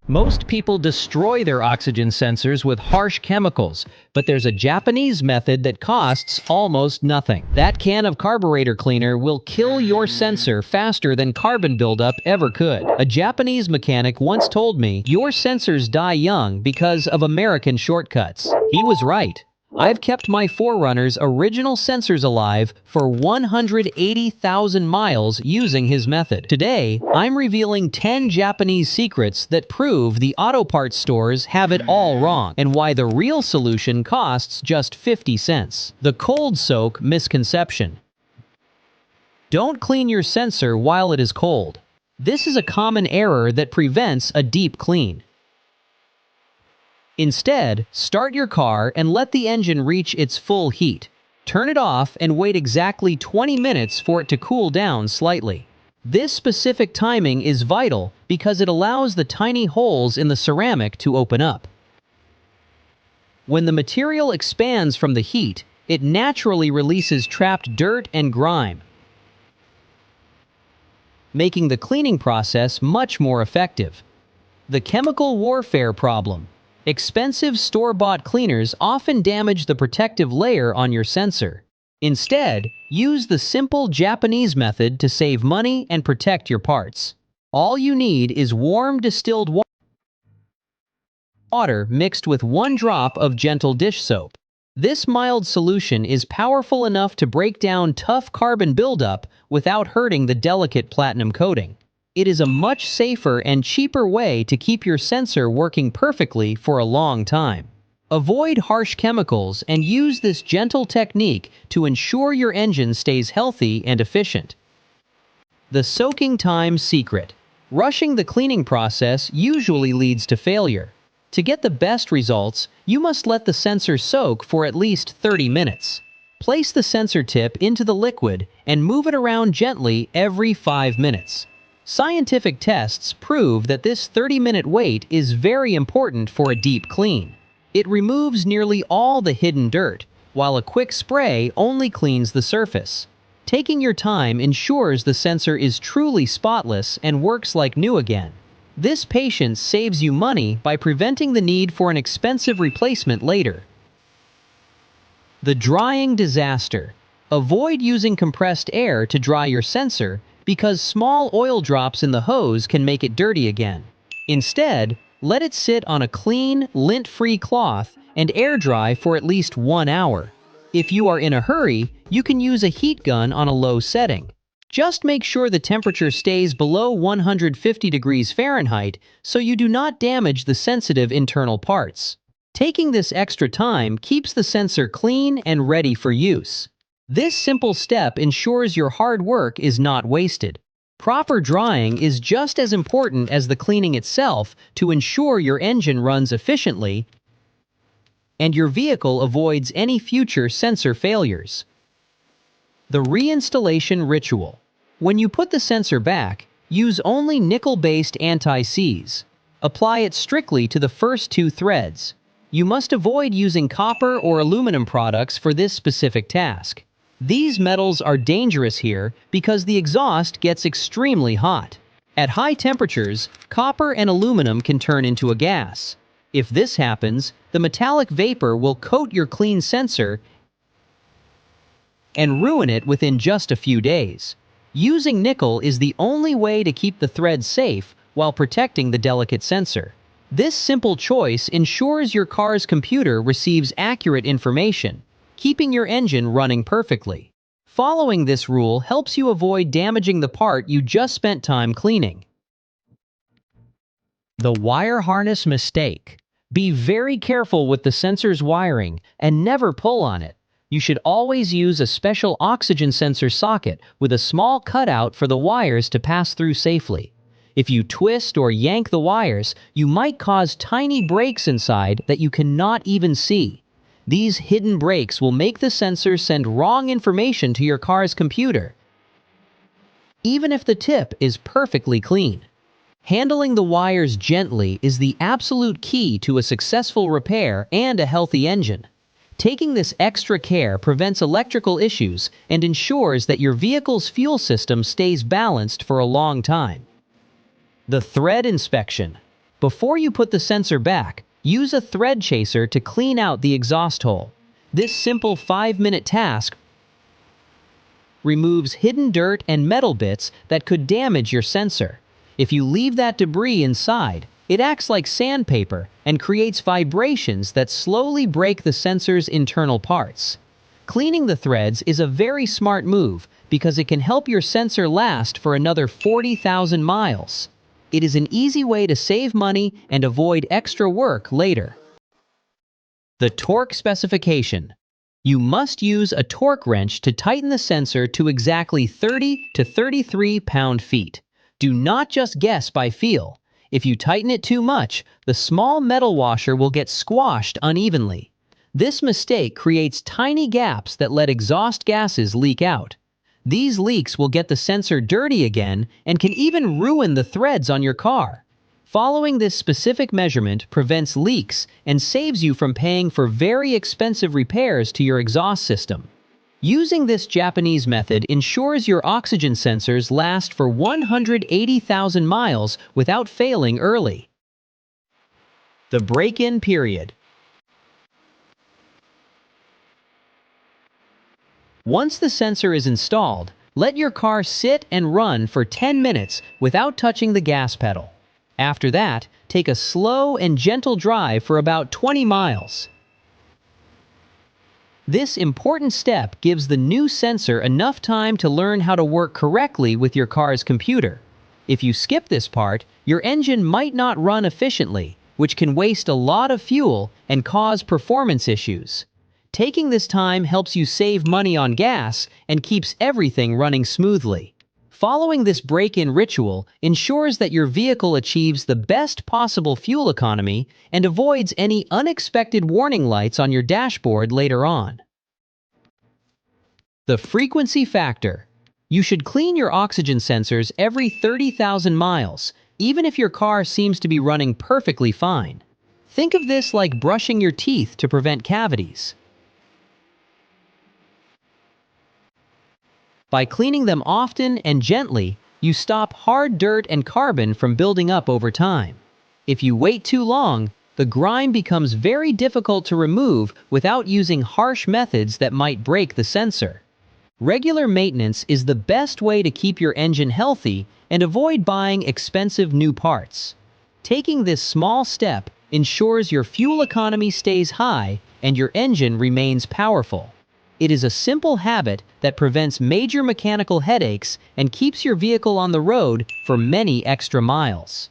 Most people destroy their oxygen sensors with harsh chemicals, but there's a Japanese method that costs almost nothing. That can of carburetor cleaner will kill your sensor faster than carbon buildup ever could. A Japanese mechanic once told me, "Your sensors die young because of American shortcuts." He was right. I've kept my Forerunner's original sensors alive for 180,000 miles using his method. Today, I'm revealing 10 Japanese secrets that prove the auto parts stores have it all wrong, and why the real solution costs just 50 cents. The cold soak misconception. Don't clean your sensor while it is cold. This is a common error that prevents a deep clean. Instead, start your car and let the engine reach its full heat. Turn it off and wait exactly 20 minutes for it to cool down slightly. This specific timing is vital because it allows the tiny holes in the ceramic to open up. When the material expands from the heat, it naturally releases trapped dirt and grime, making the cleaning process much more effective. The chemical warfare problem. Expensive store-bought cleaners often damage the protective layer on your sensor. Instead, use the simple Japanese method to save money and protect your parts. All you need is warm distilled water mixed with 1 drop of gentle dish soap. This mild solution is powerful enough to break down tough carbon buildup without hurting the delicate platinum coating. It is a much safer and cheaper way to keep your sensor working perfectly for a long time. Avoid harsh chemicals and use this gentle technique to ensure your engine stays healthy and efficient. The soaking time secret. Rushing the cleaning process usually leads to failure. To get the best results, you must let the sensor soak for at least 30 minutes. Place the sensor tip into the liquid and move it around gently every 5 minutes. Scientific tests prove that this 30-minute wait is very important for a deep clean. It removes nearly all the hidden dirt, while a quick spray only cleans the surface. Taking your time ensures the sensor is truly spotless and works like new again. This patience saves you money by preventing the need for an expensive replacement later. The drying disaster. Avoid using compressed air to dry your sensor because small oil drops in the hose can make it dirty again. Instead, let it sit on a clean, lint-free cloth and air dry for at least 1 hour. If you are in a hurry, you can use a heat gun on a low setting. Just make sure the temperature stays below 150 degrees Fahrenheit so you do not damage the sensitive internal parts. Taking this extra time keeps the sensor clean and ready for use. This simple step ensures your hard work is not wasted. Proper drying is just as important as the cleaning itself to ensure your engine runs efficiently and your vehicle avoids any future sensor failures. The reinstallation ritual. When you put the sensor back, use only nickel-based anti-seize. Apply it strictly to the first 2 threads. You must avoid using copper or aluminum products for this specific task. These metals are dangerous here because the exhaust gets extremely hot. At high temperatures, copper and aluminum can turn into a gas. If this happens, the metallic vapor will coat your clean sensor and ruin it within just a few days. Using nickel is the only way to keep the threads safe while protecting the delicate sensor. This simple choice ensures your car's computer receives accurate information, keeping your engine running perfectly. Following this rule helps you avoid damaging the part you just spent time cleaning. The wire harness mistake. Be very careful with the sensor's wiring and never pull on it. You should always use a special oxygen sensor socket with a small cutout for the wires to pass through safely. If you twist or yank the wires, you might cause tiny breaks inside that you cannot even see. These hidden breaks will make the sensor send wrong information to your car's computer, even if the tip is perfectly clean. Handling the wires gently is the absolute key to a successful repair and a healthy engine. Taking this extra care prevents electrical issues and ensures that your vehicle's fuel system stays balanced for a long time. The thread inspection. Before you put the sensor back, use a thread chaser to clean out the exhaust hole. This simple 5-minute task removes hidden dirt and metal bits that could damage your sensor. If you leave that debris inside, it acts like sandpaper and creates vibrations that slowly break the sensor's internal parts. Cleaning the threads is a very smart move because it can help your sensor last for another 40,000 miles. It is an easy way to save money and avoid extra work later. The torque specification. You must use a torque wrench to tighten the sensor to exactly 30 to 33 pound-feet. Do not just guess by feel. If you tighten it too much, the small metal washer will get squashed unevenly. This mistake creates tiny gaps that let exhaust gases leak out. These leaks will get the sensor dirty again and can even ruin the threads on your car. Following this specific measurement prevents leaks and saves you from paying for very expensive repairs to your exhaust system. Using this Japanese method ensures your oxygen sensors last for 180,000 miles without failing early. The break-in period. Once the sensor is installed, let your car sit and run for 10 minutes without touching the gas pedal. After that, take a slow and gentle drive for about 20 miles. This important step gives the new sensor enough time to learn how to work correctly with your car's computer. If you skip this part, your engine might not run efficiently, which can waste a lot of fuel and cause performance issues. Taking this time helps you save money on gas and keeps everything running smoothly. Following this break-in ritual ensures that your vehicle achieves the best possible fuel economy and avoids any unexpected warning lights on your dashboard later on. The frequency factor. You should clean your oxygen sensors every 30,000 miles, even if your car seems to be running perfectly fine. Think of this like brushing your teeth to prevent cavities. By cleaning them often and gently, you stop hard dirt and carbon from building up over time. If you wait too long, the grime becomes very difficult to remove without using harsh methods that might break the sensor. Regular maintenance is the best way to keep your engine healthy and avoid buying expensive new parts. Taking this small step ensures your fuel economy stays high and your engine remains powerful. It is a simple habit that prevents major mechanical headaches and keeps your vehicle on the road for many extra miles.